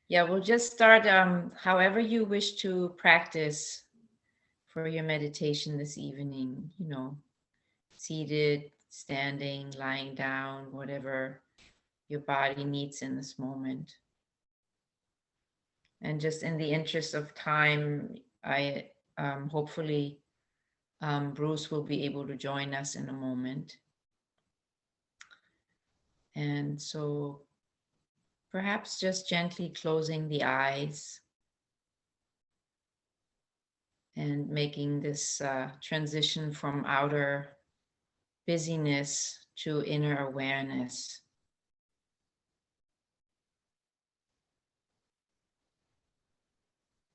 Yeah, we'll just start however you wish to practice for your meditation this evening, seated, standing, lying down, whatever your body needs in this moment. And just in the interest of time, I hopefully Bruce will be able to join us in a moment. And so perhaps just gently closing the eyes and making this transition from outer busyness to inner awareness.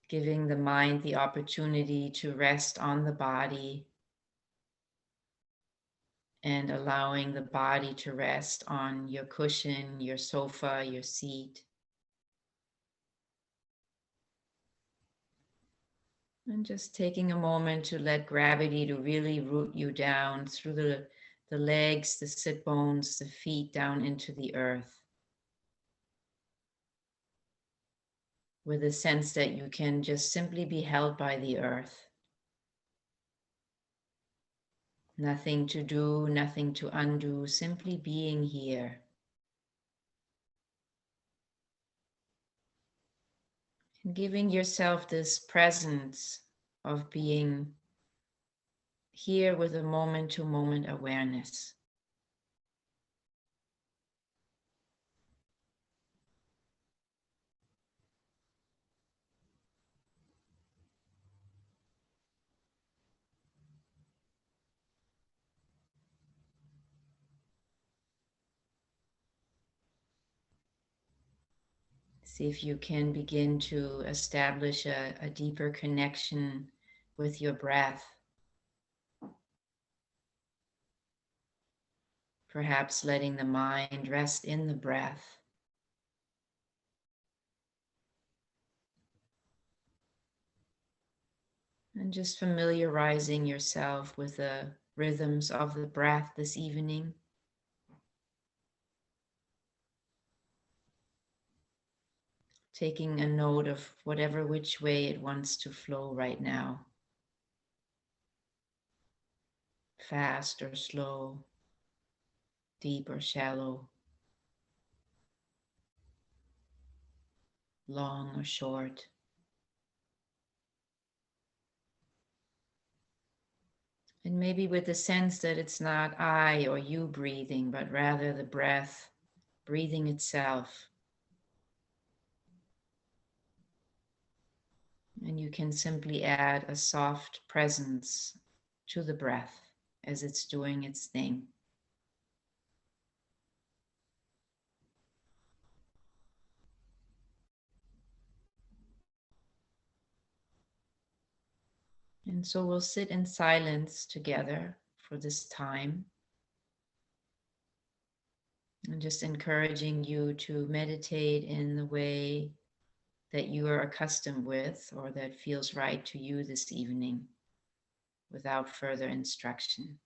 Giving the mind the opportunity to rest on the body and allowing the body to rest on your cushion, your sofa, your seat. And just taking a moment to let gravity to really root you down through the legs, the sit bones, the feet down into the earth. With a sense that you can just simply be held by the earth. Nothing to do, nothing to undo, simply being here. And giving yourself this presence of being here with a moment-to-moment awareness. See if you can begin to establish a deeper connection with your breath. Perhaps letting the mind rest in the breath. And just familiarizing yourself with the rhythms of the breath this evening. Taking a note of whatever which way it wants to flow right now. Fast or slow, deep or shallow, long or short. And maybe with the sense that it's not I or you breathing, but rather the breath breathing itself. And you can simply add a soft presence to the breath as it's doing its thing. And so we'll sit in silence together for this time. And just encouraging you to meditate in the way that you are accustomed with or that feels right to you this evening without further instruction.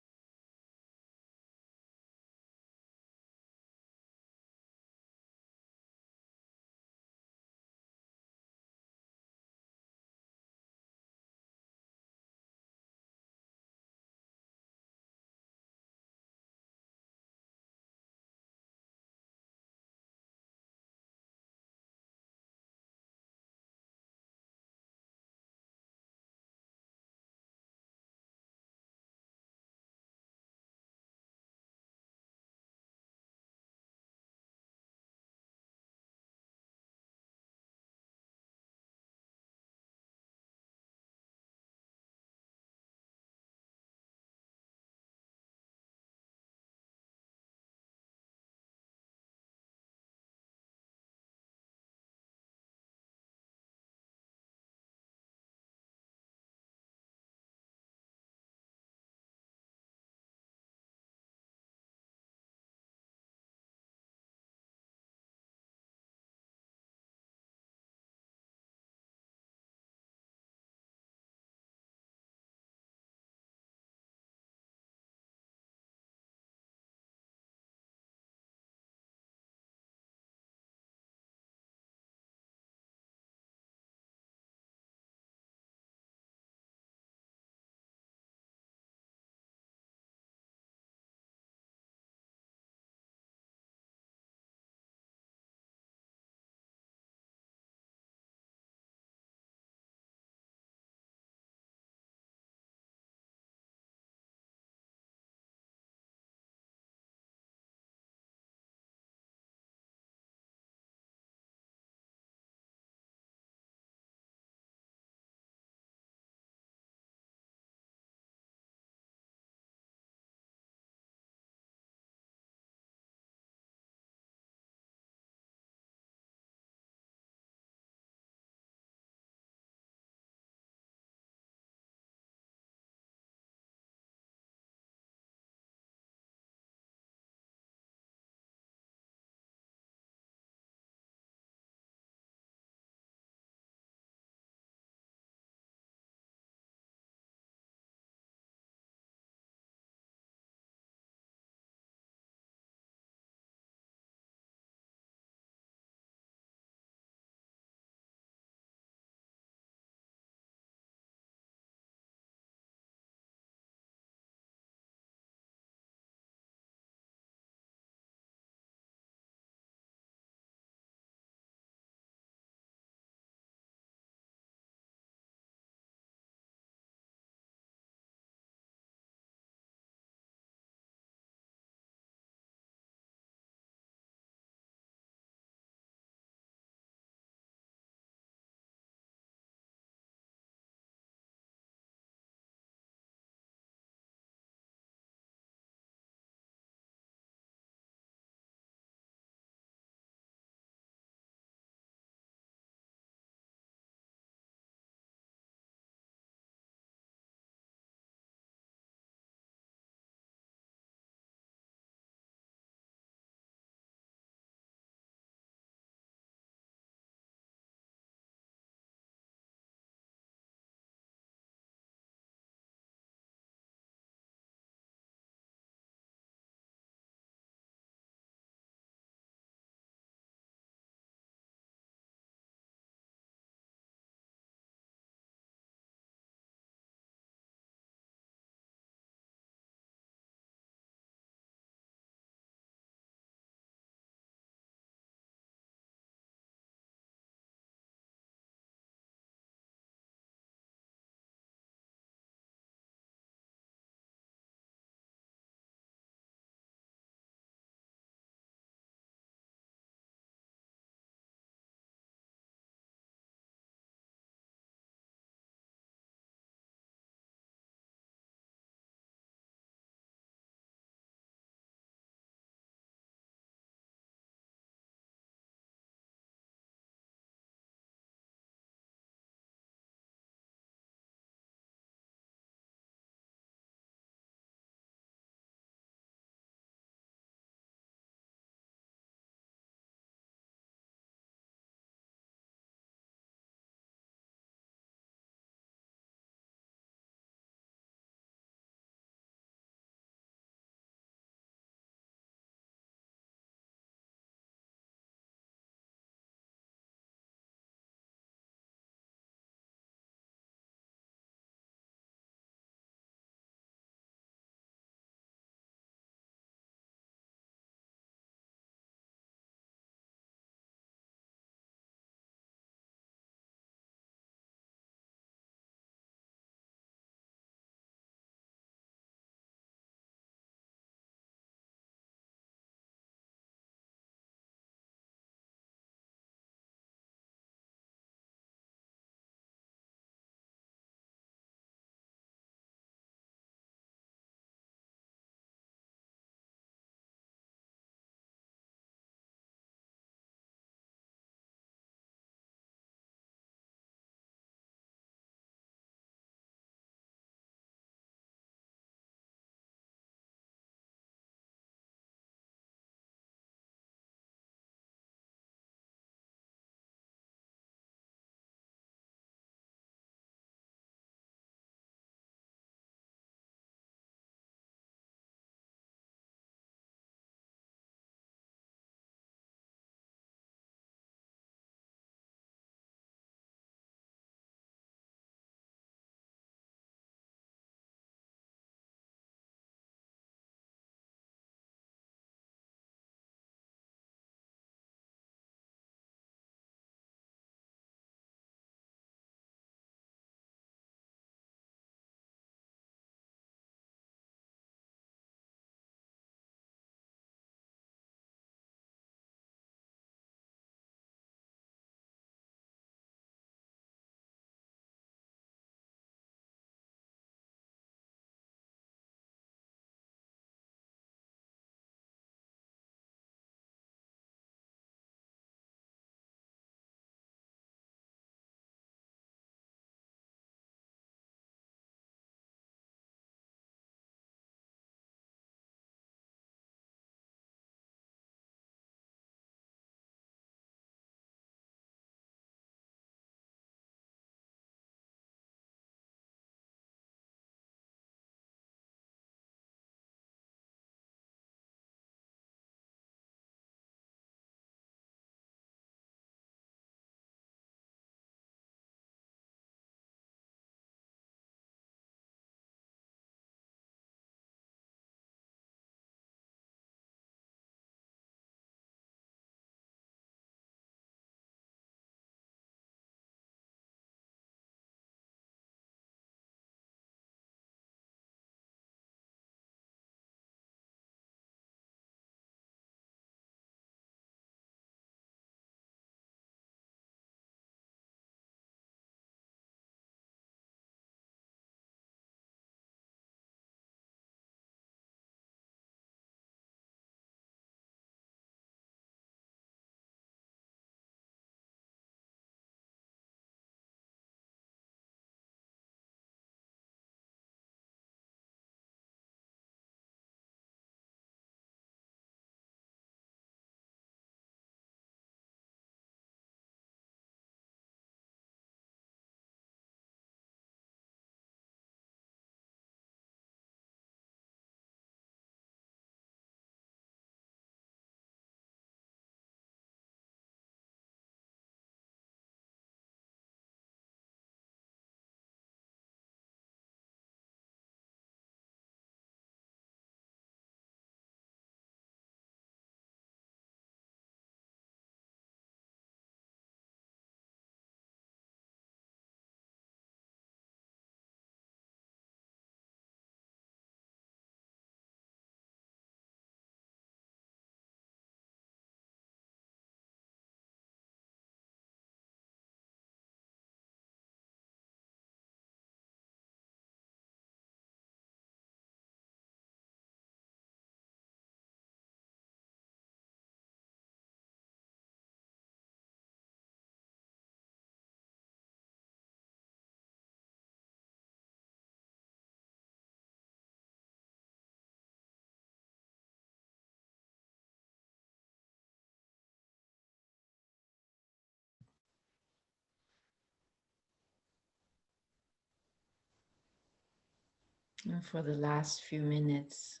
And for the last few minutes,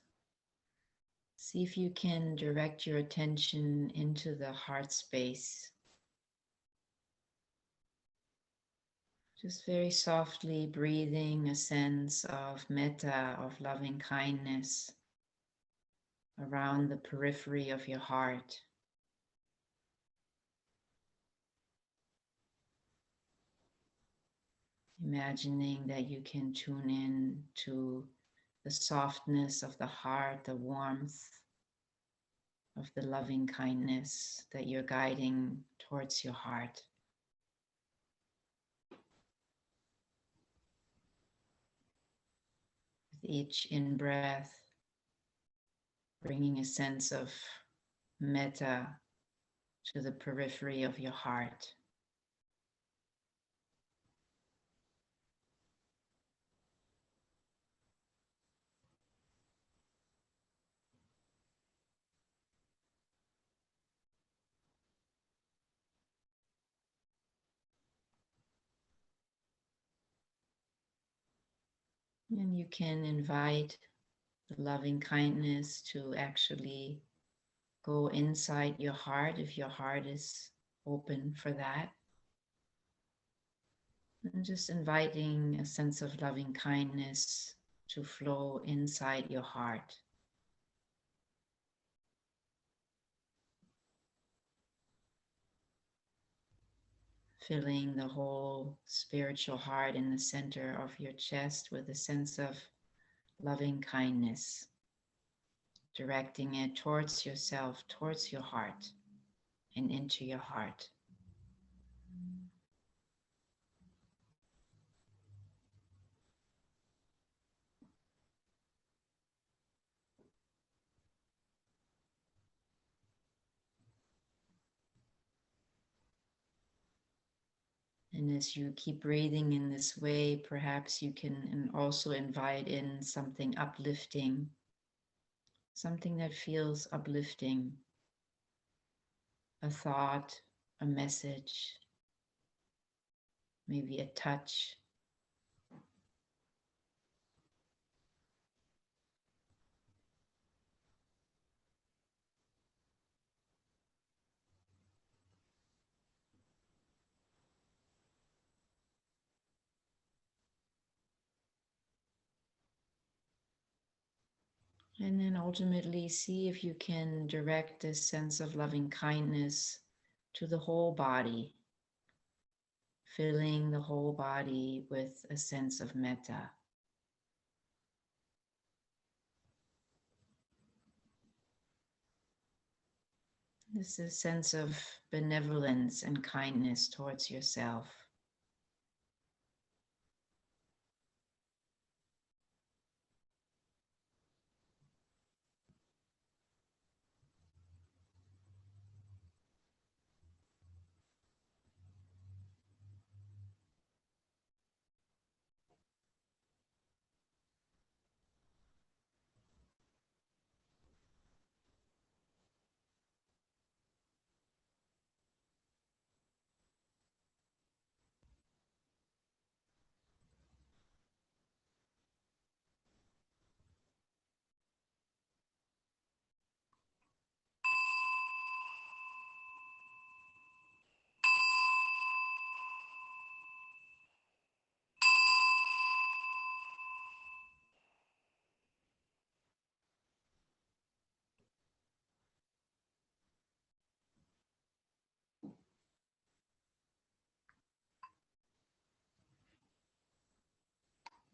see if you can direct your attention into the heart space. Just very softly breathing a sense of metta, of loving kindness around the periphery of your heart. Imagining that you can tune in to the softness of the heart, the warmth of the loving kindness that you're guiding towards your heart. With each in-breath, bringing a sense of metta to the periphery of your heart. And you can invite the loving kindness to actually go inside your heart if your heart is open for that. And just inviting a sense of loving kindness to flow inside your heart. Filling the whole spiritual heart in the center of your chest with a sense of loving kindness, directing it towards yourself, towards your heart, and into your heart. And as you keep breathing in this way, perhaps you can also invite in something uplifting, something that feels uplifting, a thought, a message, maybe a touch. And then ultimately see if you can direct this sense of loving kindness to the whole body, filling the whole body with a sense of metta. This is a sense of benevolence and kindness towards yourself.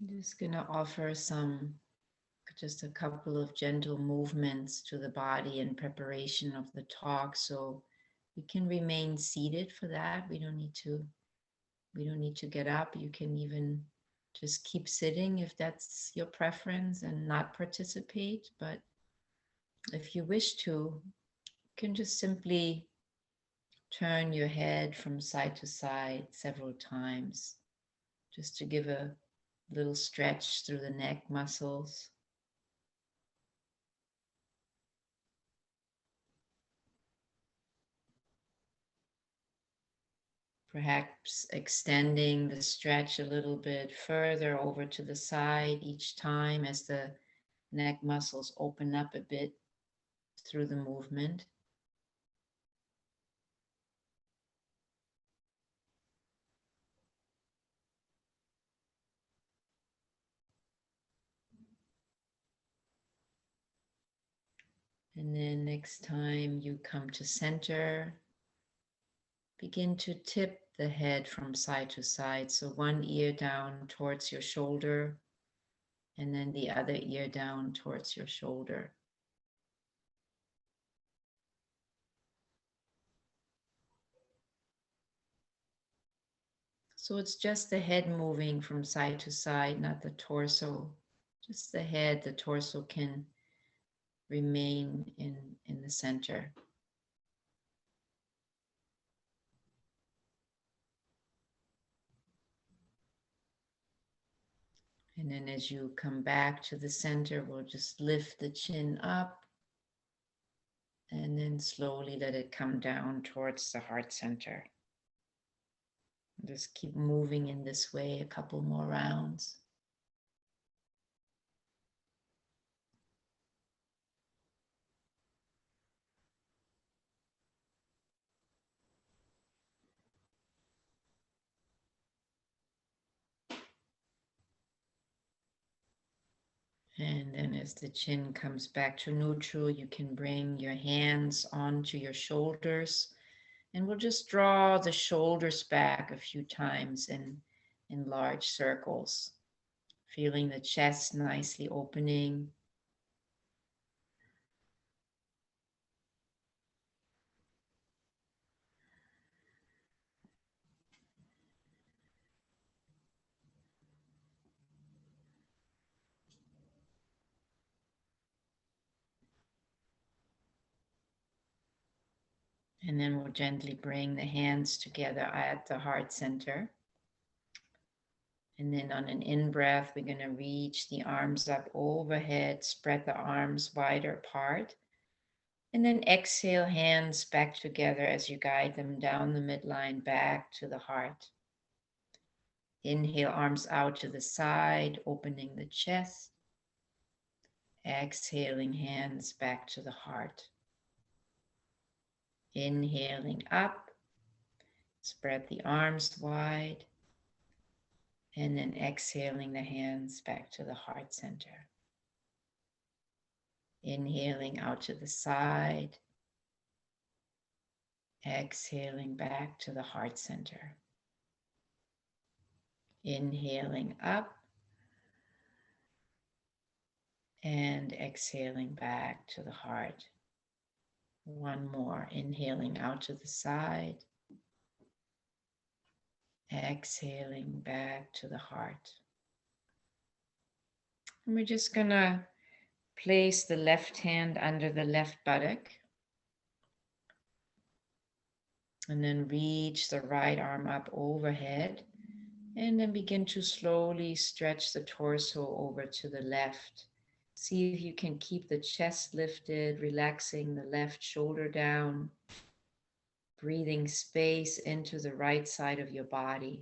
I'm just going to offer just a couple of gentle movements to the body in preparation of the talk. So you can remain seated for that. We don't need to get up. You can even just keep sitting if that's your preference and not participate. But if you wish to, you can just simply turn your head from side to side several times just to give a little stretch through the neck muscles. Perhaps extending the stretch a little bit further over to the side each time as the neck muscles open up a bit through the movement. And then next time you come to center, begin to tip the head from side to side. So one ear down towards your shoulder, and then the other ear down towards your shoulder. So it's just the head moving from side to side, not the torso. Just the head, the torso can remain in the center. And then as you come back to the center, we'll just lift the chin up and then slowly let it come down towards the heart center. Just keep moving in this way a couple more rounds. And then as the chin comes back to neutral, you can bring your hands onto your shoulders. And we'll just draw the shoulders back a few times in large circles, feeling the chest nicely opening. And then we'll gently bring the hands together at the heart center. And then on an in-breath, we're going to reach the arms up overhead, spread the arms wider apart. And then exhale, hands back together as you guide them down the midline back to the heart. Inhale, arms out to the side, opening the chest. Exhaling, hands back to the heart. Inhaling up, spread the arms wide, and then exhaling the hands back to the heart center. Inhaling out to the side, exhaling back to the heart center. Inhaling up and exhaling back to the heart. One more, inhaling out to the side, exhaling back to the heart. And we're just gonna place the left hand under the left buttock and then reach the right arm up overhead and then begin to slowly stretch the torso over to the left. See if you can keep the chest lifted, relaxing the left shoulder down, breathing space into the right side of your body.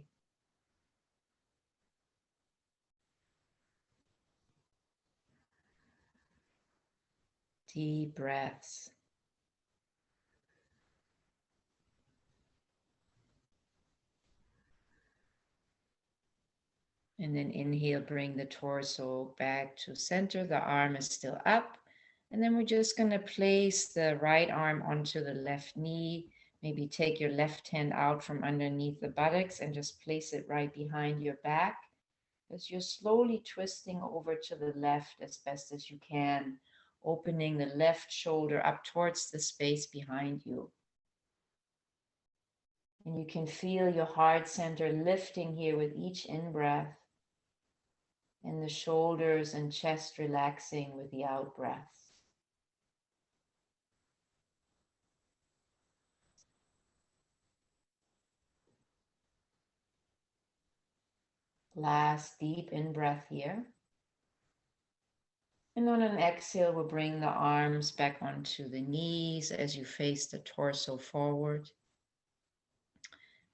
Deep breaths. And then inhale, bring the torso back to center. The arm is still up. And then we're just going to place the right arm onto the left knee. Maybe take your left hand out from underneath the buttocks and just place it right behind your back as you're slowly twisting over to the left as best as you can, opening the left shoulder up towards the space behind you. And you can feel your heart center lifting here with each in-breath and the shoulders and chest relaxing with the out-breath. Last deep in-breath here. And on an exhale, we'll bring the arms back onto the knees as you face the torso forward.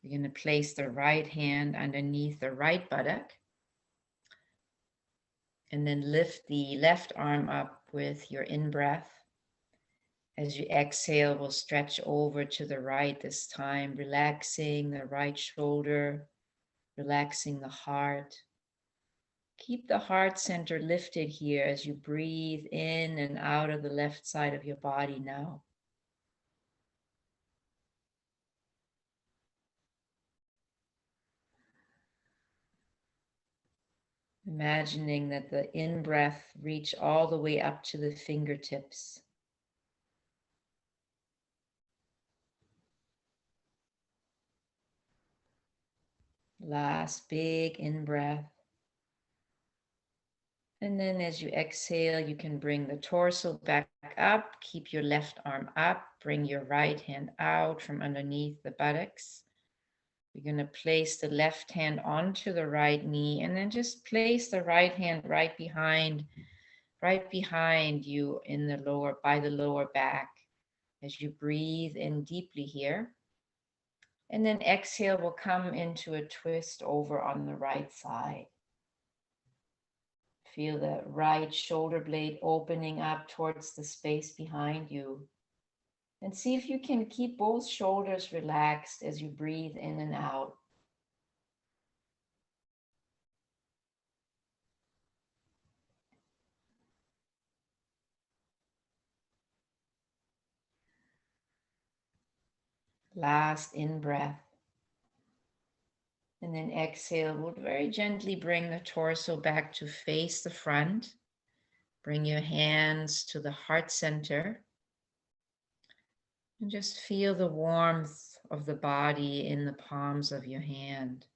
You're going to place the right hand underneath the right buttock and then lift the left arm up with your in-breath. As you exhale, we'll stretch over to the right this time, relaxing the right shoulder, relaxing the heart. Keep the heart center lifted here as you breathe in and out of the left side of your body now. Imagining that the in-breath reach all the way up to the fingertips. Last big in-breath. And then as you exhale, you can bring the torso back up, keep your left arm up, bring your right hand out from underneath the buttocks. You're going to place the left hand onto the right knee and then just place the right hand right behind you in the lower, by the lower back as you breathe in deeply here. And then exhale, we'll come into a twist over on the right side. Feel the right shoulder blade opening up towards the space behind you. And see if you can keep both shoulders relaxed as you breathe in and out. Last in-breath. And then exhale, we'll very gently bring the torso back to face the front. Bring your hands to the heart center. And just feel the warmth of the body in the palms of your hand.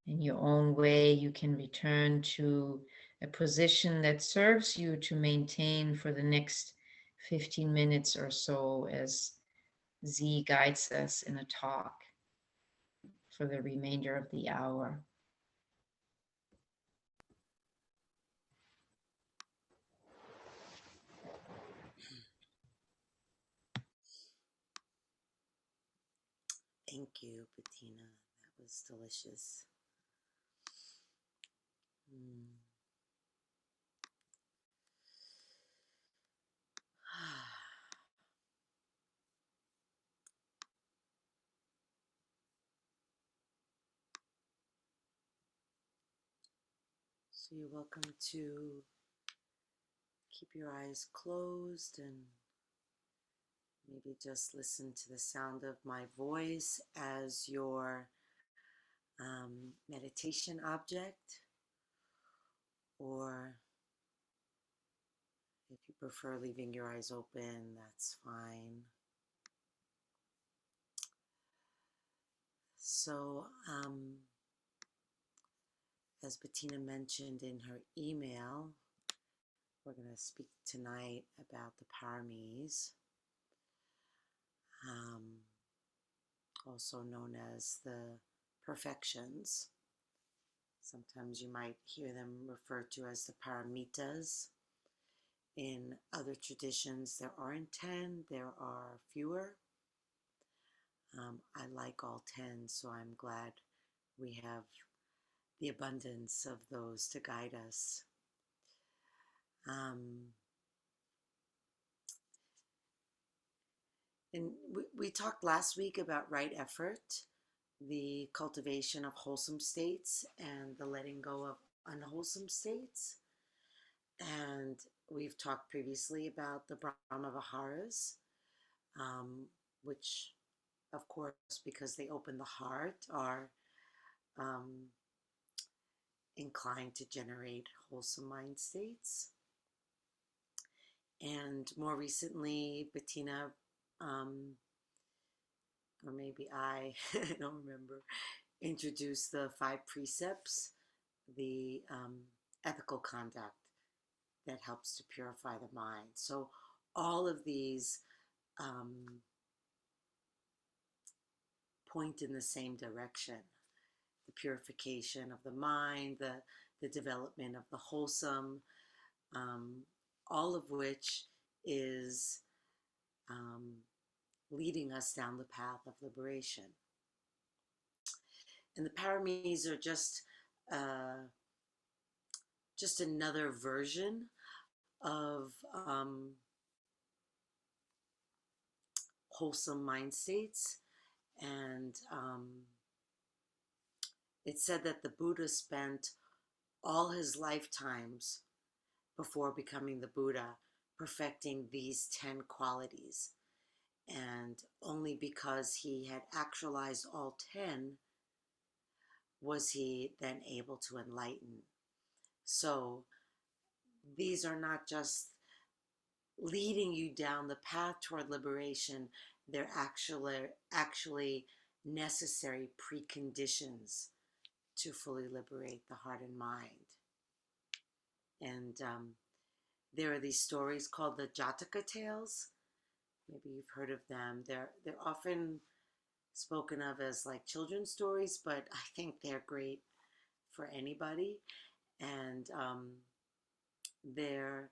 In your own way, you can return to a position that serves you to maintain for the next 15 minutes or so as Z guides us in a talk for the remainder of the hour. Thank you, Bettina. That was delicious. So you're welcome to keep your eyes closed and maybe just listen to the sound of my voice as your meditation object, or if you prefer leaving your eyes open, that's fine. So, as Bettina mentioned in her email, we're going to speak tonight about the paramis, also known as the perfections. Sometimes you might hear them referred to as the paramitas. In other traditions, there aren't 10, there are fewer. I like all 10, so I'm glad we have the abundance of those to guide us. And we talked last week about right effort, the cultivation of wholesome states and the letting go of unwholesome states. And we've talked previously about the Brahma Viharas, which, of course, because they open the heart, are inclined to generate wholesome mind states. And more recently, Bettina, or maybe I don't remember, introduced the 5 precepts, the ethical conduct that helps to purify the mind. So all of these point in the same direction: the purification of the mind, the development of the wholesome, all of which is um, leading us down the path of liberation. And the paramis are just another version of wholesome mind states. And it's said that the Buddha spent all his lifetimes before becoming the Buddha perfecting these 10 qualities. And only because he had actualized all 10 was he then able to enlighten. So these are not just leading you down the path toward liberation, they're actually necessary preconditions to fully liberate the heart and mind. And there are these stories called the Jataka tales. Maybe you've heard of them. They're often spoken of as like children's stories, but I think they're great for anybody. And they're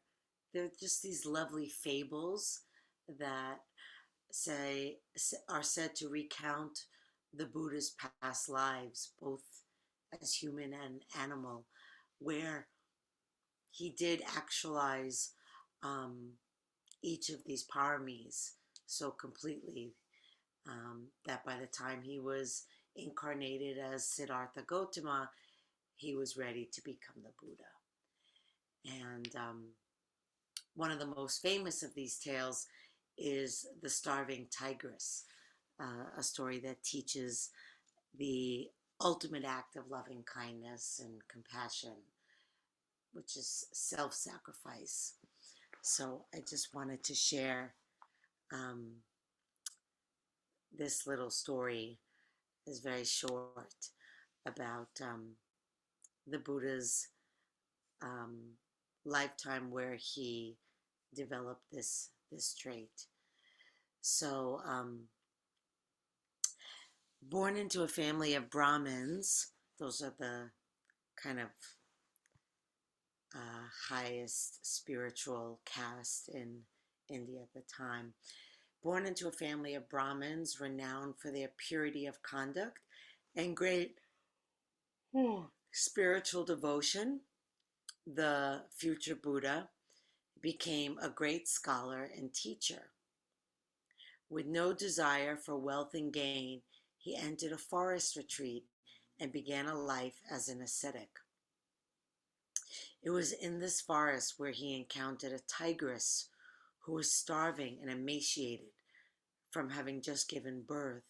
just these lovely fables that are said to recount the Buddha's past lives, both as human and animal, where he did actualize each of these paramis so completely that by the time he was incarnated as Siddhartha Gautama, he was ready to become the Buddha. And one of the most famous of these tales is The Starving Tigress, a story that teaches the ultimate act of loving kindness and compassion, which is self-sacrifice. So I just wanted to share this little story. Is very short about the Buddha's lifetime where he developed this trait. So, born into a family of Brahmins, those are the kind of highest spiritual caste in India at the time. Born into a family of Brahmins renowned for their purity of conduct and great spiritual devotion, the future Buddha became a great scholar and teacher. With no desire for wealth and gain, he entered a forest retreat and began a life as an ascetic. It was in this forest where he encountered a tigress who was starving and emaciated from having just given birth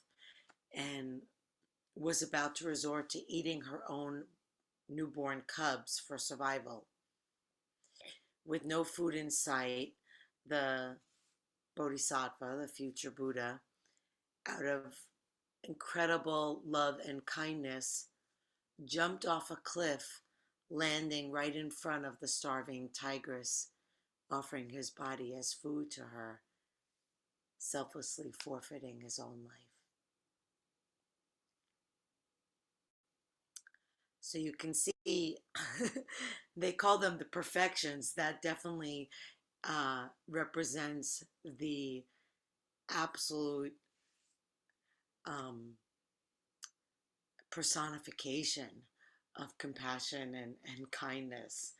and was about to resort to eating her own newborn cubs for survival. With no food in sight, the Bodhisattva, the future Buddha, out of incredible love and kindness, jumped off a cliff, landing right in front of the starving tigress, offering his body as food to her, selflessly forfeiting his own life. So you can see, they call them the perfections. That definitely represents the absolute personification of compassion and kindness.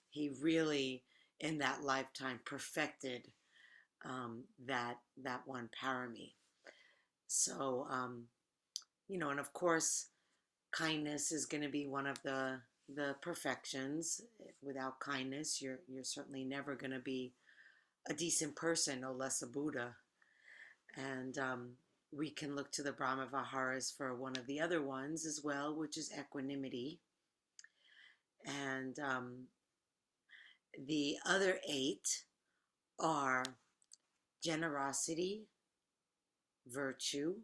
He really, in that lifetime, perfected that one parami. So, and of course, kindness is going to be one of the perfections. Without kindness, you're certainly never going to be a decent person, no less a Buddha. And we can look to the Brahma Viharas for one of the other ones as well, which is equanimity. And the other 8 are generosity, virtue,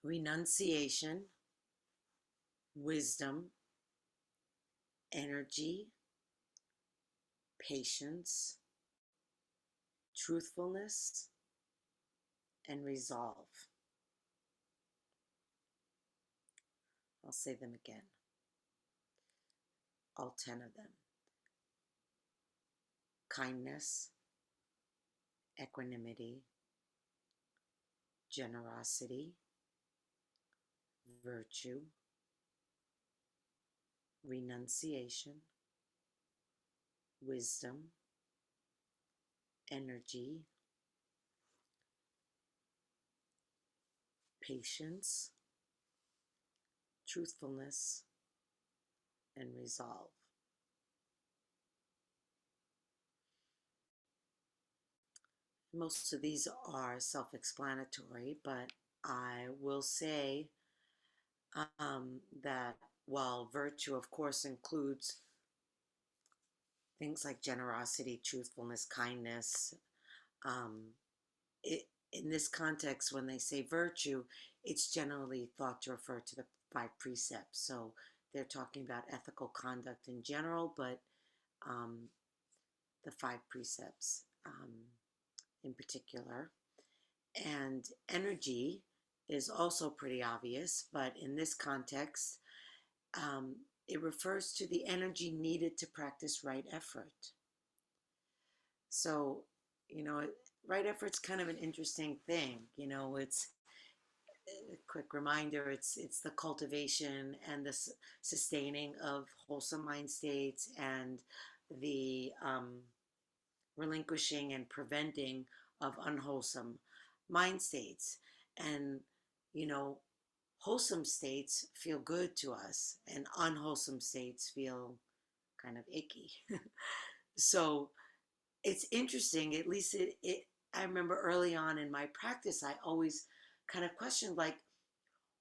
renunciation, wisdom, energy, patience, truthfulness, and resolve. I'll say them again. All 10 of them. Kindness, equanimity, generosity, virtue, renunciation, wisdom, energy, patience, truthfulness, and resolve. Most of these are self-explanatory, but I will say that while virtue, of course, includes things like generosity, truthfulness, kindness, um, it, in this context, when they say virtue, it's generally thought to refer to the five precepts. So they're talking about ethical conduct in general, but um, the five precepts in particular. And energy is also pretty obvious, but in this context, um, it refers to the energy needed to practice right effort. So, right effort's kind of an interesting thing. It's a quick reminder, it's the cultivation and the sustaining of wholesome mind states, and the relinquishing and preventing of unwholesome mind states. And, you know, wholesome states feel good to us, and unwholesome states feel kind of icky. So it's interesting, at least I remember early on in my practice, I always kind of questioned, like,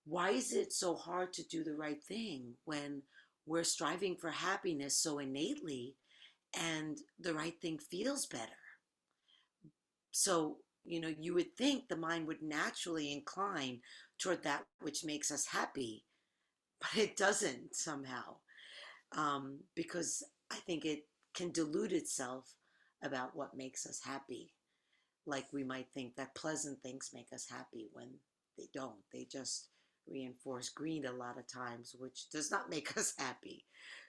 why is it so hard to do the right thing when we're striving for happiness so innately and the right thing feels better? So, you would think the mind would naturally incline toward that which makes us happy, but it doesn't somehow, because I think it can delude itself about what makes us happy. Like we might think that pleasant things make us happy when they don't. They just reinforce greed a lot of times, which does not make us happy.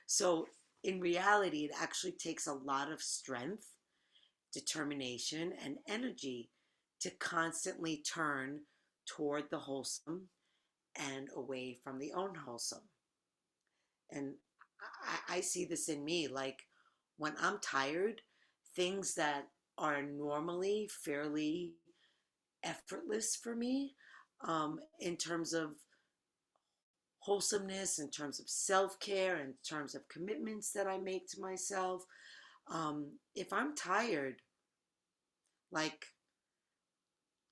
So in reality, it actually takes a lot of strength, determination, and energy to constantly turn toward the wholesome and away from the unwholesome. And I see this in me, like when I'm tired, things that are normally fairly effortless for me, in terms of wholesomeness, in terms of self-care, in terms of commitments that I make to myself. If I'm tired, like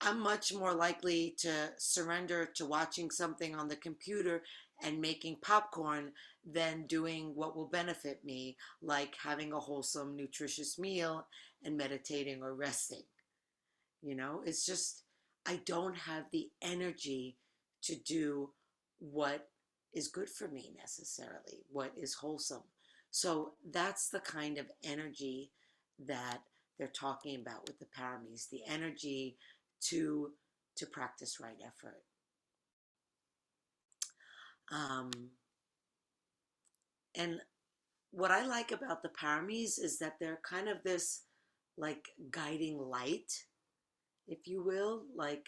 I'm much more likely to surrender to watching something on the computer and making popcorn than doing what will benefit me, like having a wholesome, nutritious meal and meditating or resting. It's just, I don't have the energy to do what is good for me necessarily, what is wholesome. So that's the kind of energy that they're talking about with the paramis, the energy to practice right effort. Um, and what I like about the paramis is that they're kind of this like guiding light, if you will, like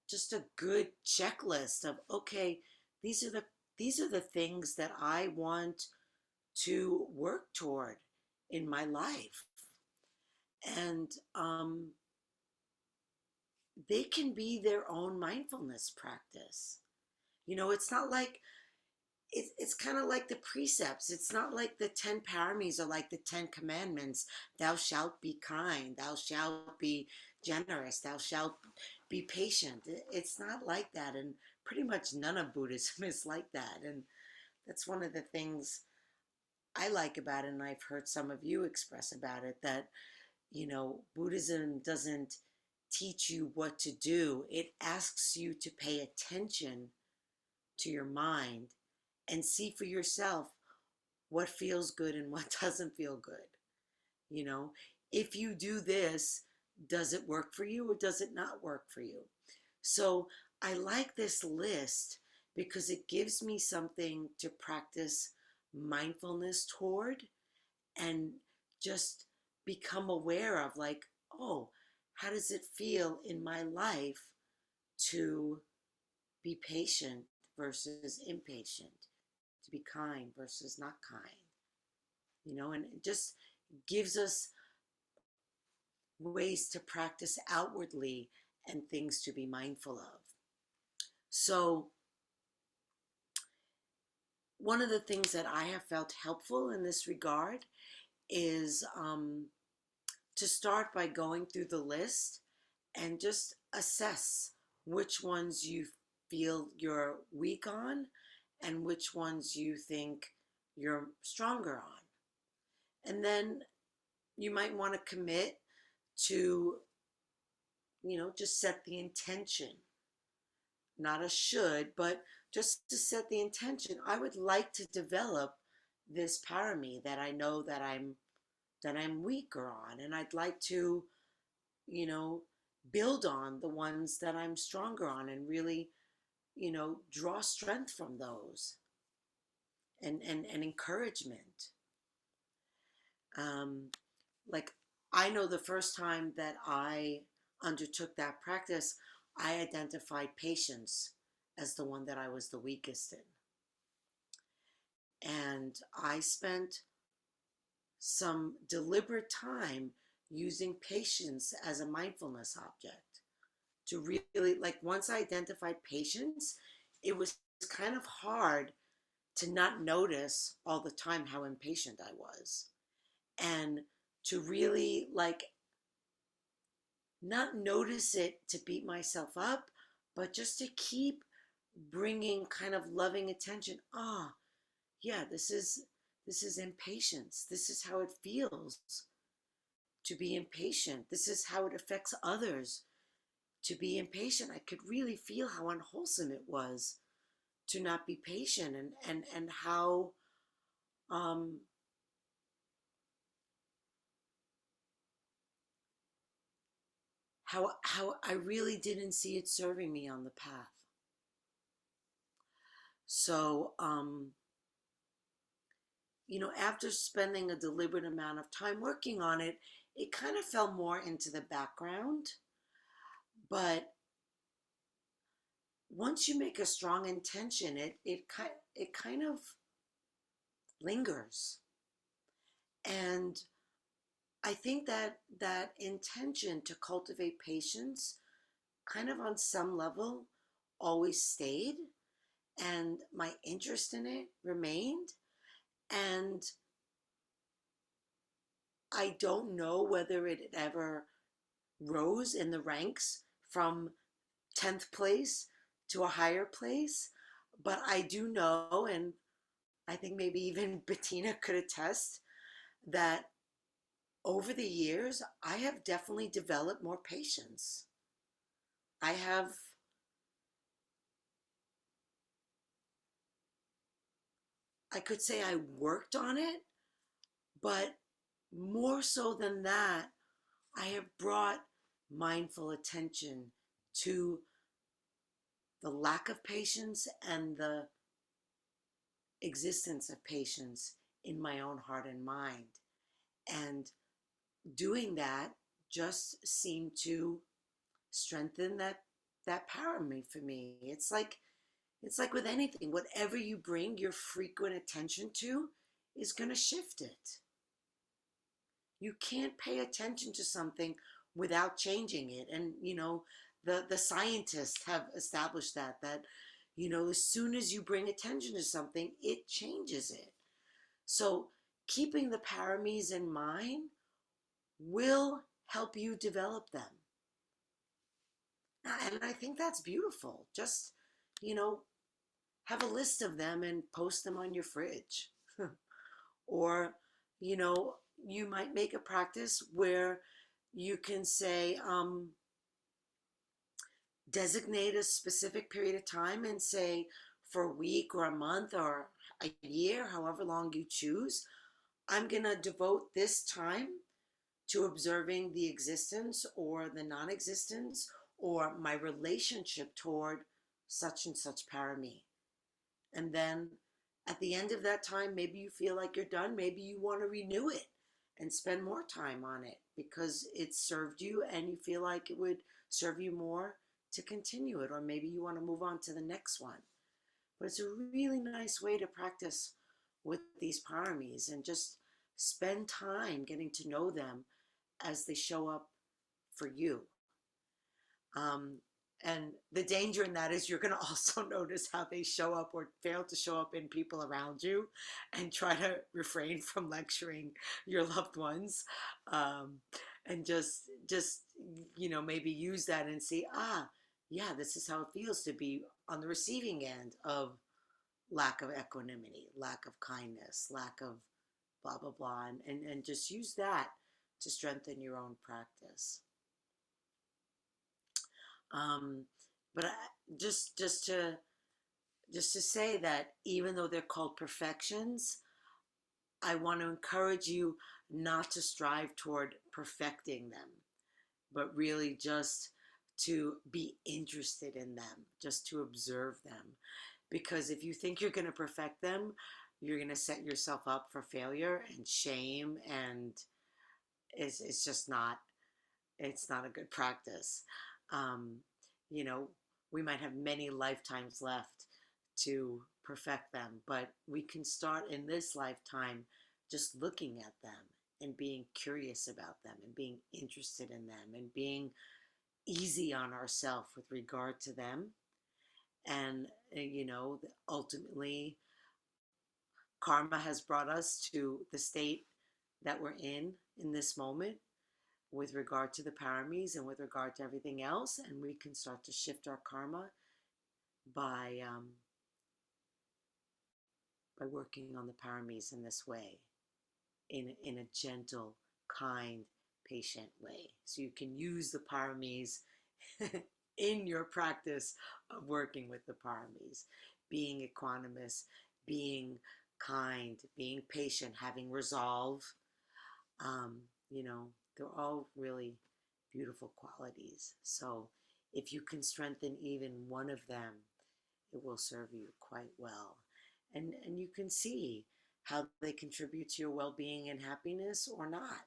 just a good checklist of, okay, these are the things that I want to work toward in my life. And they can be their own mindfulness practice. It's not like it's kind of like the precepts. It's not like the 10 paramis are like the 10 commandments. Thou shalt be kind, thou shalt be generous, thou shalt be patient. It's not like that. And pretty much none of Buddhism is like that. And that's one of the things I like about it. And I've heard some of you express about it, that, Buddhism doesn't teach you what to do. It asks you to pay attention to your mind and see for yourself what feels good and what doesn't feel good. If you do this, does it work for you or does it not work for you? So I like this list because it gives me something to practice mindfulness toward and just become aware of, like, oh, how does it feel in my life to be patient versus impatient, to be kind versus not kind, and it just gives us ways to practice outwardly and things to be mindful of. So, one of the things that I have felt helpful in this regard is to start by going through the list and just assess which ones you feel you're weak on and which ones you think you're stronger on. And then you might want to commit to, just set the intention, not a should, but just to set the intention. I would like to develop this parami that I know that I'm weaker on, and I'd like to, you know, build on the ones that I'm stronger on and really, draw strength from those and encouragement. Um, like I know the first time that I undertook that practice, I identified patience as the one that I was the weakest in. And I spent some deliberate time using patience as a mindfulness object to really, like, once I identified patience, it was kind of hard to not notice all the time how impatient I was. And to really, like, not notice it to beat myself up, but just to keep bringing kind of loving attention. Yeah, this is impatience. This is how it feels to be impatient. This is how it affects others to be impatient. I could really feel how unwholesome it was to not be patient, and um how I really didn't see it serving me on the path. So after spending a deliberate amount of time working on it, it kind of fell more into the background. But once you make a strong intention, it kind of lingers. And I think that that intention to cultivate patience kind of on some level always stayed, and my interest in it remained. And I don't know whether it ever rose in the ranks from 10th place to a higher place, but I do know, and I think maybe even Bettina could attest, that over the years, I have definitely developed more patience. I have, I could say I worked on it, but more so than that, I have brought mindful attention to the lack of patience and the existence of patience in my own heart and mind. And doing that just seemed to strengthen that power for me. It's like with anything, whatever you bring your frequent attention to is going to shift it. You can't pay attention to something without changing it. And the scientists have established that as soon as you bring attention to something, it changes it. So keeping the paramis in mind will help you develop them. And I think that's beautiful. Just, you know, have a list of them and post them on your fridge. Or, you know, you might make a practice where you can say, designate a specific period of time and say, for a week or a month or a year, however long you choose, I'm going to devote this time to observing the existence or the non-existence or my relationship toward such and such parami. And then at the end of that time, maybe you feel like you're done. Maybe you want to renew it and spend more time on it because it served you and you feel like it would serve you more to continue it, or maybe you want to move on to the next one. But it's a really nice way to practice with these paramis and just spend time getting to know them as they show up for you. Um, and the danger in that is you're going to also notice how they show up or fail to show up in people around you, and try to refrain from lecturing your loved ones. Um, and just, maybe use that and see, yeah, this is how it feels to be on the receiving end of lack of equanimity, lack of kindness, lack of blah, blah, blah. And just use that to strengthen your own practice. Um, but just to say that even though they're called perfections, I want to encourage you not to strive toward perfecting them, but really just to be interested in them, just to observe them. Because if you think you're going to perfect them, you're going to set yourself up for failure and shame, and it's just not, it's not a good practice. Um, you know, we might have many lifetimes left to perfect them, but we can start in this lifetime just looking at them and being curious about them and being interested in them and being easy on ourselves with regard to them. And, ultimately, karma has brought us to the state that we're in this moment with regard to the paramis and with regard to everything else. And we can start to shift our karma by working on the paramis in this way, in a gentle, kind, patient way. So you can use the paramis in your practice of working with the paramis, being equanimous, being kind, being patient, having resolve. Um, you know, they're all really beautiful qualities. So if you can strengthen even one of them, it will serve you quite well. And you can see how they contribute to your well-being and happiness or not.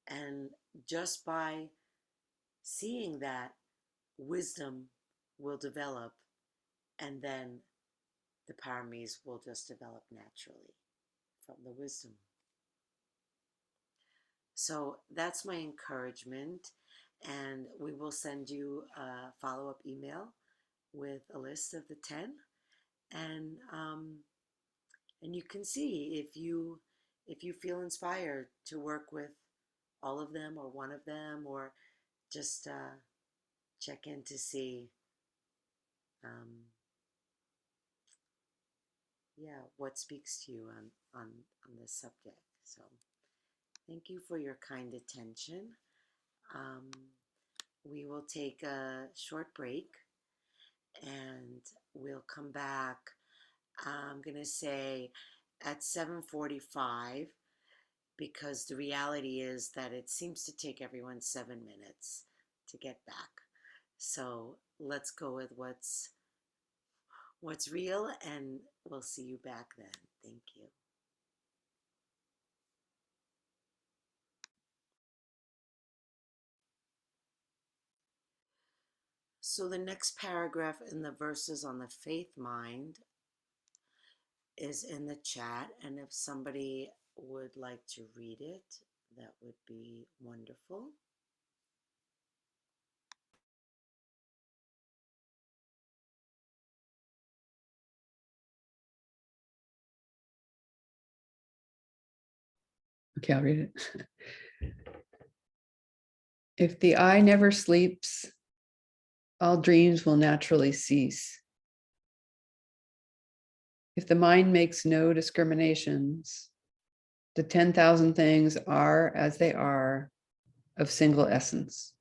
And just by seeing that, wisdom will develop, and then the paramis will just develop naturally from the wisdom. So that's my encouragement, and we will send you a follow-up email with a list of the 10, and you can see if you feel inspired to work with all of them or one of them, or just check in to see um, yeah, what speaks to you on this subject. So thank you for your kind attention. Um, we will take a short break and we'll come back. I'm going to say at 7:45, because the reality is that it seems to take everyone 7 minutes to get back. So let's go with what's real, and we'll see you back then. Thank you. So the next paragraph in the verses on the faith mind is in the chat, and if somebody would like to read it, that would be wonderful. Okay, I'll read it. If the eye never sleeps, all dreams will naturally cease. If the mind makes no discriminations, the 10,000 things are as they are, of single essence.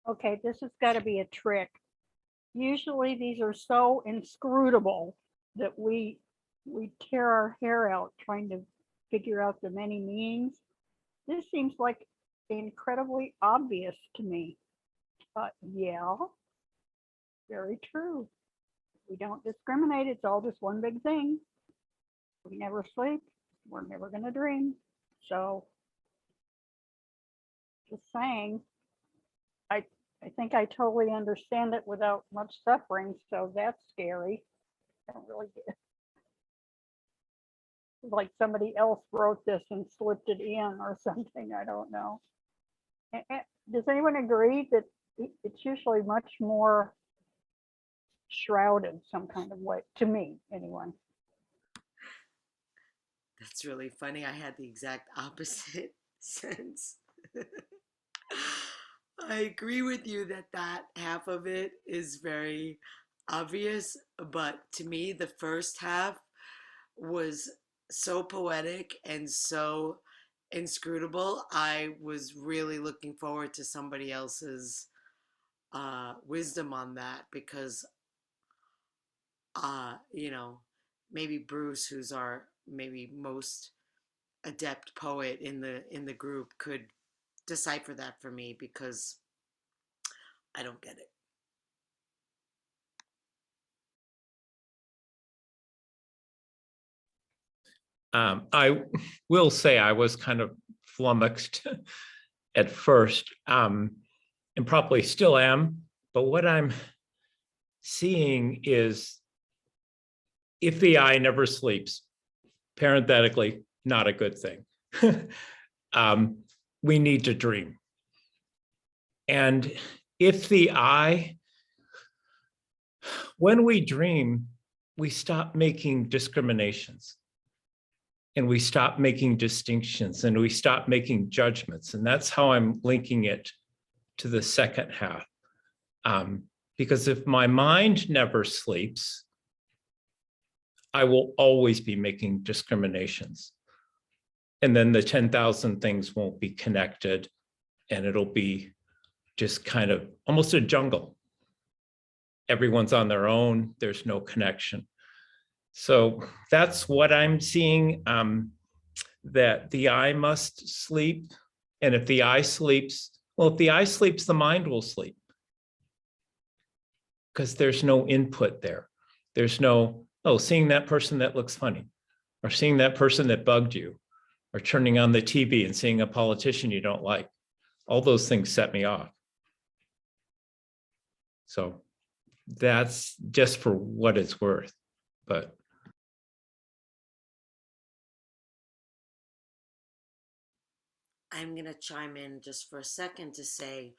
Okay, this has got to be a trick. Usually these are so inscrutable that we tear our hair out trying to figure out the many meanings. This seems like incredibly obvious to me. Yeah, very true. We don't discriminate. It's all just one big thing. We never sleep. We're never going to dream. So just saying, I think I totally understand it without much suffering. So that's scary. I don't really get it. Like somebody else wrote this and slipped it in or something. I don't know. Does anyone agree that it's usually much more shrouded some kind of way, to me, anyone? That's really funny. I had the exact opposite sense. I agree with you that that half of it is very obvious, but to me, the first half was so poetic and so inscrutable. I was really looking forward to somebody else's wisdom on that because, you know, maybe Bruce, who's our maybe most adept poet in the group, could decipher that for me because I don't get it. I will say I was kind of flummoxed at first, and probably still am. But what I'm seeing is if the eye never sleeps, parenthetically, not a good thing. We need to dream. And if the eye, when we dream, we stop making discriminations. And we stop making distinctions and we stop making judgments. And that's how I'm linking it to the second half. Because if my mind never sleeps, I will always be making discriminations. And then the 10,000 things won't be connected and it'll be just kind of almost a jungle. Everyone's on their own, there's no connection. So that's what I'm seeing, that the eye must sleep. And if the eye sleeps, well, if the eye sleeps, the mind will sleep. Because there's no input there. There's no, oh, seeing that person that looks funny, or seeing that person that bugged you, or turning on the TV and seeing a politician you don't like. All those things set me off. So that's just for what it's worth. But I'm going to chime in just for a second to say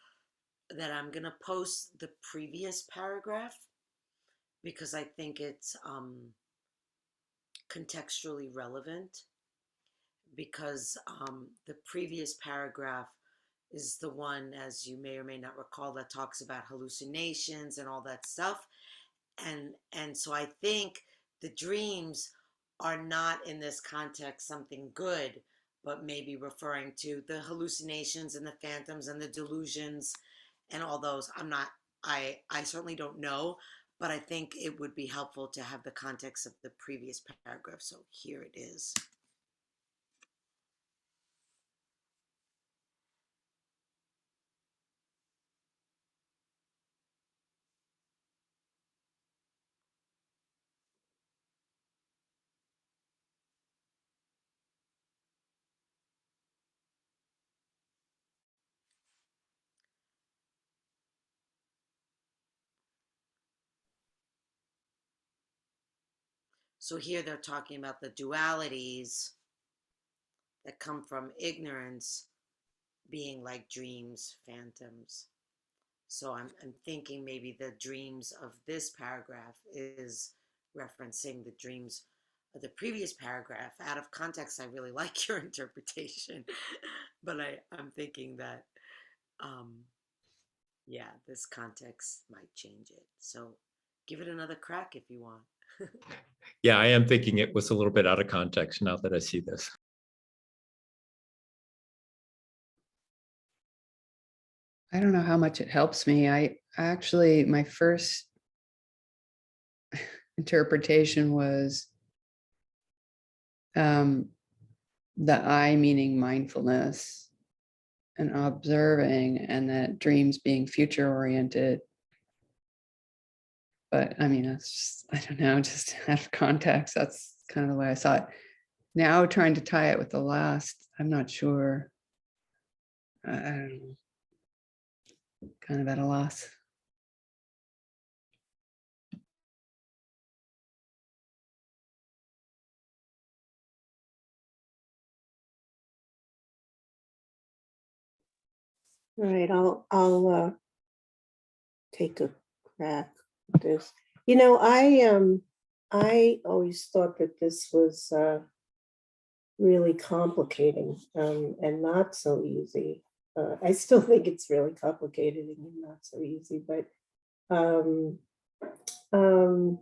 that I'm going to post the previous paragraph because I think it's contextually relevant, because the previous paragraph is the one, as you may or may not recall, that talks about hallucinations and all that stuff. And so I think the dreams are not in this context something good, but maybe referring to the hallucinations and the phantoms and the delusions and all those. I certainly don't know, but I think it would be helpful to have the context of the previous paragraph. So here it is. So here they're talking about the dualities that come from ignorance being like dreams, phantoms. So I'm thinking maybe the dreams of this paragraph is referencing the dreams of the previous paragraph. Out of context, I really like your interpretation, but I'm thinking that, yeah, this context might change it. So give it another crack if you want. yeah, I am thinking it was a little bit out of context now that I see this. I don't know how much it helps me. I actually, my first interpretation was the I meaning mindfulness and observing, and that dreams being future oriented. But I mean, that's just, I don't know, just out of context, that's kind of the way I saw it. Now trying to tie it with the last, I'm not sure. I don't know. Kind of at a loss. All right, I'll take a crack at this. You know, I always thought that this was really complicating and not so easy. I still think it's really complicated and not so easy, but um, um,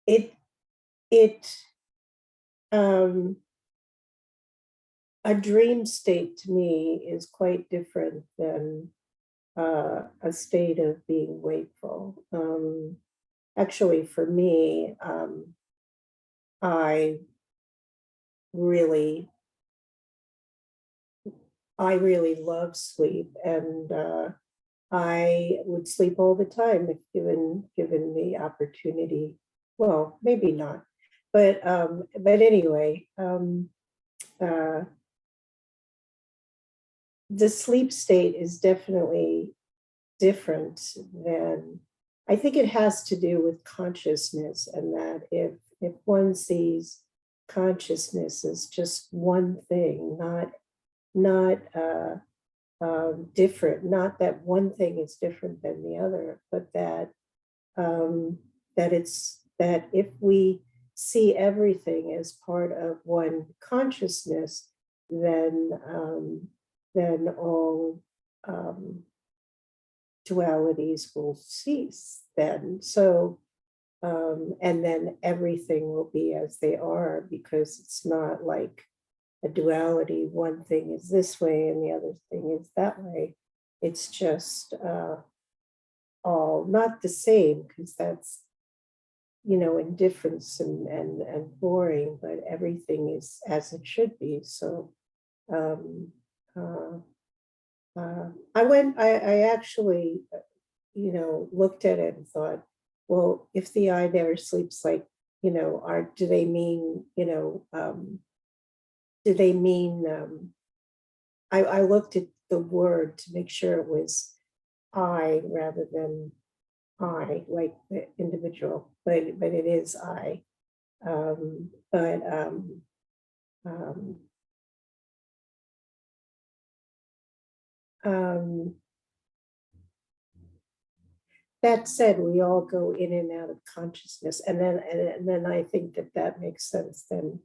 it um, a dream state to me is quite different than a state of being wakeful. Actually, for me, I really love sleep, and I would sleep all the time if given the opportunity. Well, maybe not, but anyway, the sleep state is definitely different than, I think it has to do with consciousness, and that if one sees consciousness as just one thing, not different, not that one thing is different than the other, but that that if we see everything as part of one consciousness, then all dualities will cease. Then and then everything will be as they are, because it's not like a duality. One thing is this way and the other thing is that way. It's just all not the same, because that's, you know, indifference and boring, but everything is as it should be. So I actually, you know, looked at it and thought, well, if the I never sleeps, like, you know, do they mean, you know, do they mean, I looked at the word to make sure it was I rather than I, like the individual, but it is I. But that said, we all go in and out of consciousness, and then I think that makes sense. Then,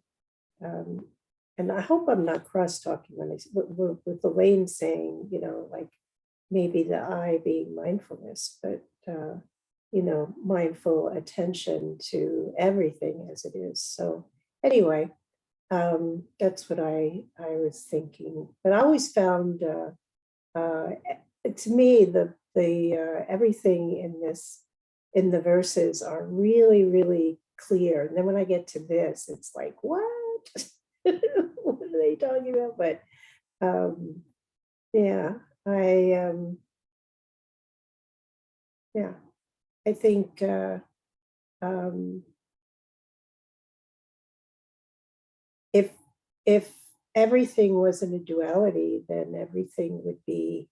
and I hope I'm not cross talking when I with Elaine saying, you know, like maybe the I being mindfulness, but you know, mindful attention to everything as it is. So anyway, that's what I was thinking. But I always found, to me, the everything in the verses are really clear. And then when I get to this, it's like, what? What are they talking about? But yeah, yeah, I think if everything wasn't a duality, then everything would be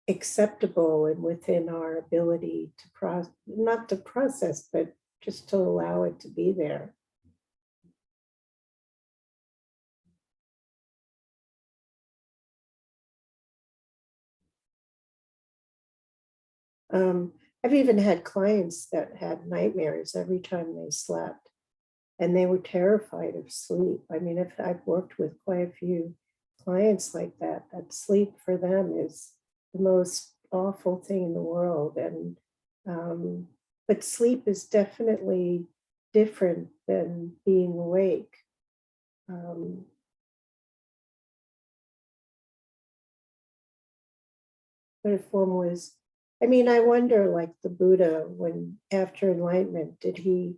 acceptable and within our ability to process, not to process, but just to allow it to be there. I've even had clients that had nightmares every time they slept, and they were terrified of sleep. I mean, if I've worked with quite a few clients like that, that sleep for them is the most awful thing in the world. And but sleep is definitely different than being awake. what if one was, I mean, I wonder, like the Buddha, when after enlightenment, did he,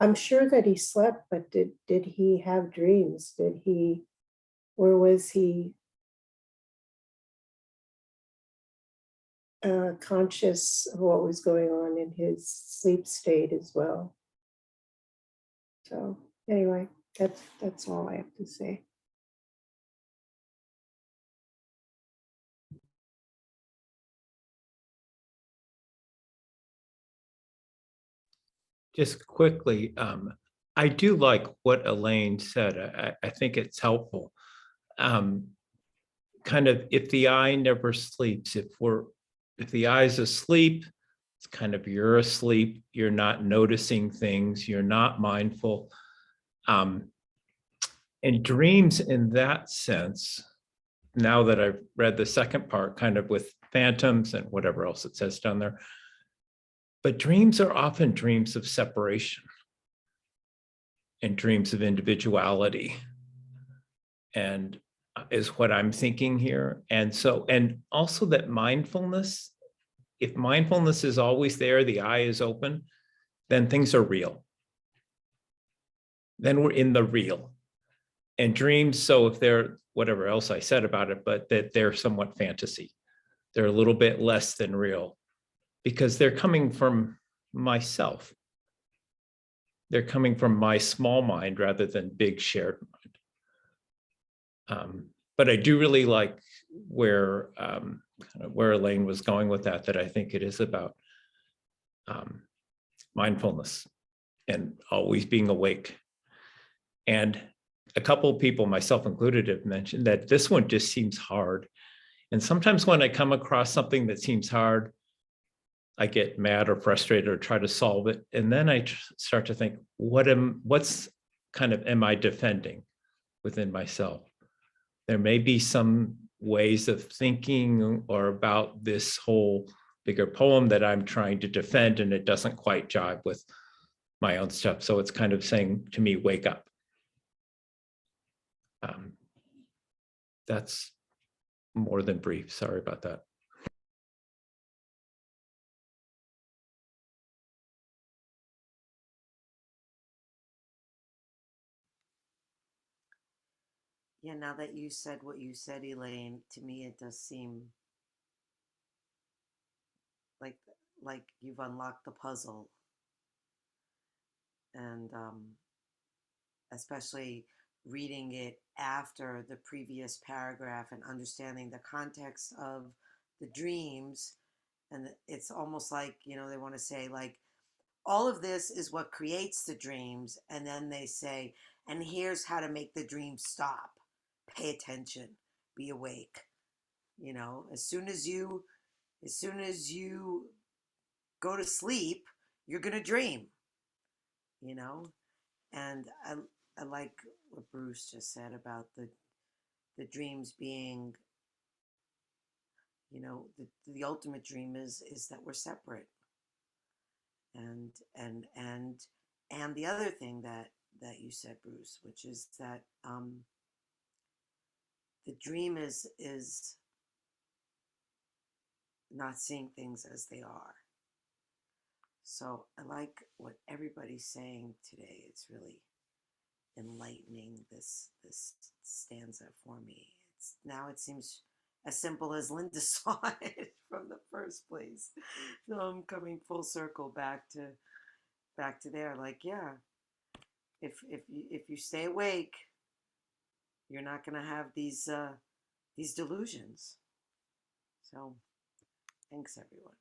I'm sure that he slept, but did he have dreams? Did he, or was he conscious of what was going on in his sleep state as well? So anyway, that's all I have to say. Just quickly, I do like what Elaine said. I think it's helpful. Kind of, if the eye never sleeps, if the eye's asleep, it's kind of you're asleep, you're not noticing things, you're not mindful. And dreams in that sense, now that I've read the second part, kind of with phantoms and whatever else it says down there, but dreams are often dreams of separation and dreams of individuality, and is what I'm thinking here. And so, and also that mindfulness, if mindfulness is always there, the eye is open, then things are real. Then we're in the real. And dreams, so if they're whatever else I said about it, but that they're somewhat fantasy. They're a little bit less than real because they're coming from myself. They're coming from my small mind rather than big shared mind. But I do really like where Elaine was going with that I think it is about mindfulness and always being awake. And a couple of people, myself included, have mentioned that this one just seems hard. And sometimes when I come across something that seems hard, I get mad or frustrated or try to solve it. And then I start to think, what's kind of am I defending within myself? There may be some ways of thinking or about this whole bigger poem that I'm trying to defend, and it doesn't quite jive with my own stuff. So it's kind of saying to me, wake up. That's more than brief. Sorry about that. Yeah, now that you said what you said, Elaine, to me it does seem like you've unlocked the puzzle, and especially reading it after the previous paragraph and understanding the context of the dreams. And it's almost like, they want to say, like, all of this is what creates the dreams. And then they say, and here's how to make the dream stop. Pay attention, be awake. As soon as you go to sleep, you're going to dream, you know? And I like what Bruce just said about the dreams being, the ultimate dream is that we're separate. And the other thing that you said, Bruce, which is that the dream is not seeing things as they are. So I like what everybody's saying today. It's really enlightening, this stanza for me. Now it seems as simple as Linda saw it from the first place. So I'm coming full circle back to there. Like, yeah, if you stay awake, you're not going to have these delusions. So thanks, everyone.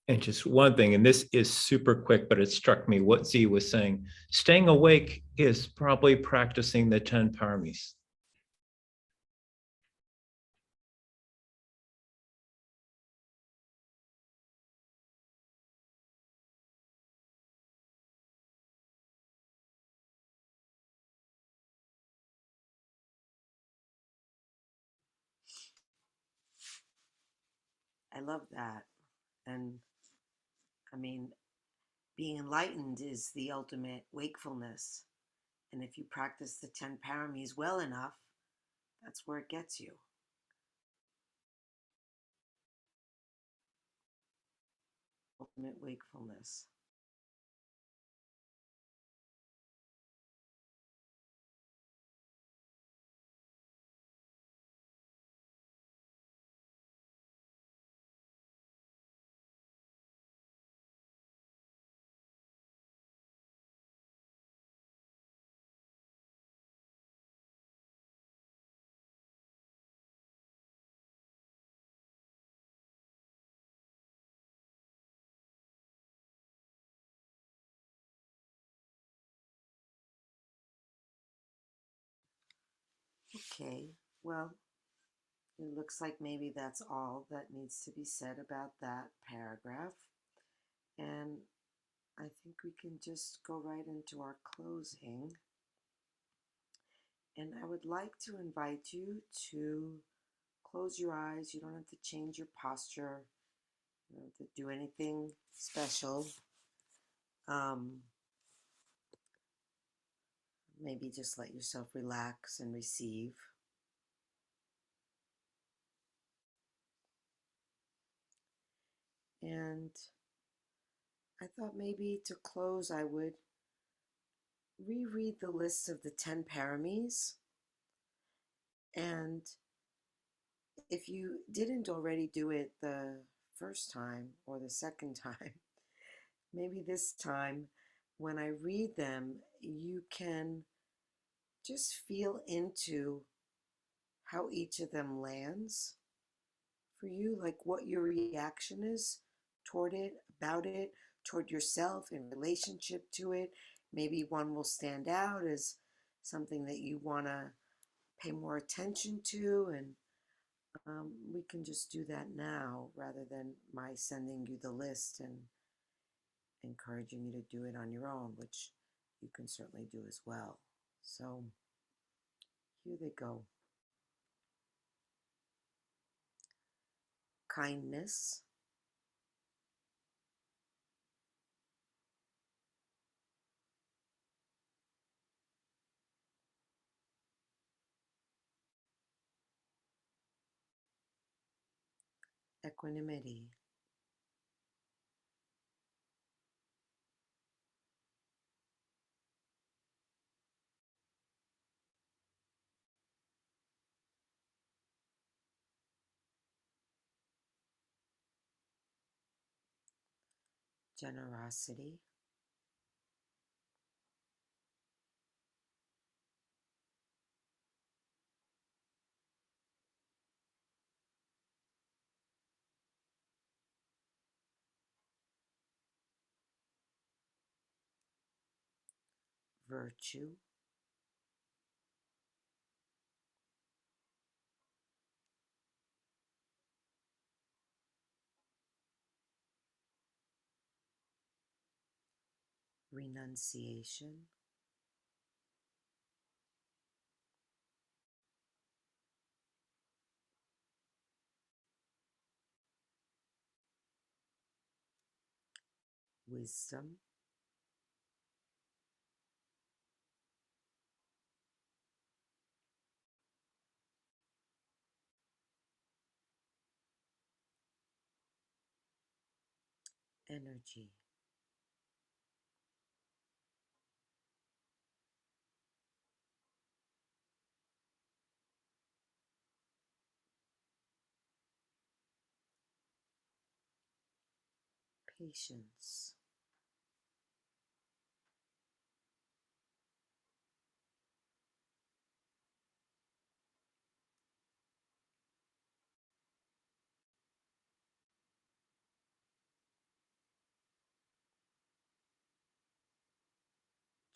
And just one thing, and this is super quick, but it struck me what Z was saying. Staying awake is probably practicing the 10 paramis. I love that. And I mean, being enlightened is the ultimate wakefulness. And if you practice the 10 paramis well enough, that's where it gets you. Ultimate wakefulness. Okay, well, it looks like maybe that's all that needs to be said about that paragraph. And I think we can just go right into our closing. And I would like to invite you to close your eyes. You don't have to change your posture. You don't have to do anything special. Maybe just let yourself relax and receive. And I thought maybe to close, I would reread the list of the 10 paramis. And if you didn't already do it the first time or the second time, maybe this time when I read them, you can just feel into how each of them lands for you, like what your reaction is toward it, about it, toward yourself in relationship to it. Maybe one will stand out as something that you want to pay more attention to, and we can just do that now rather than my sending you the list and encouraging you to do it on your own, which you can certainly do as well. So here they go. Kindness, equanimity, generosity, virtue, renunciation, wisdom, energy, patience,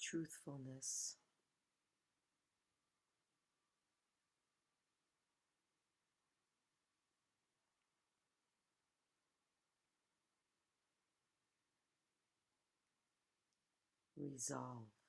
truthfulness, resolve.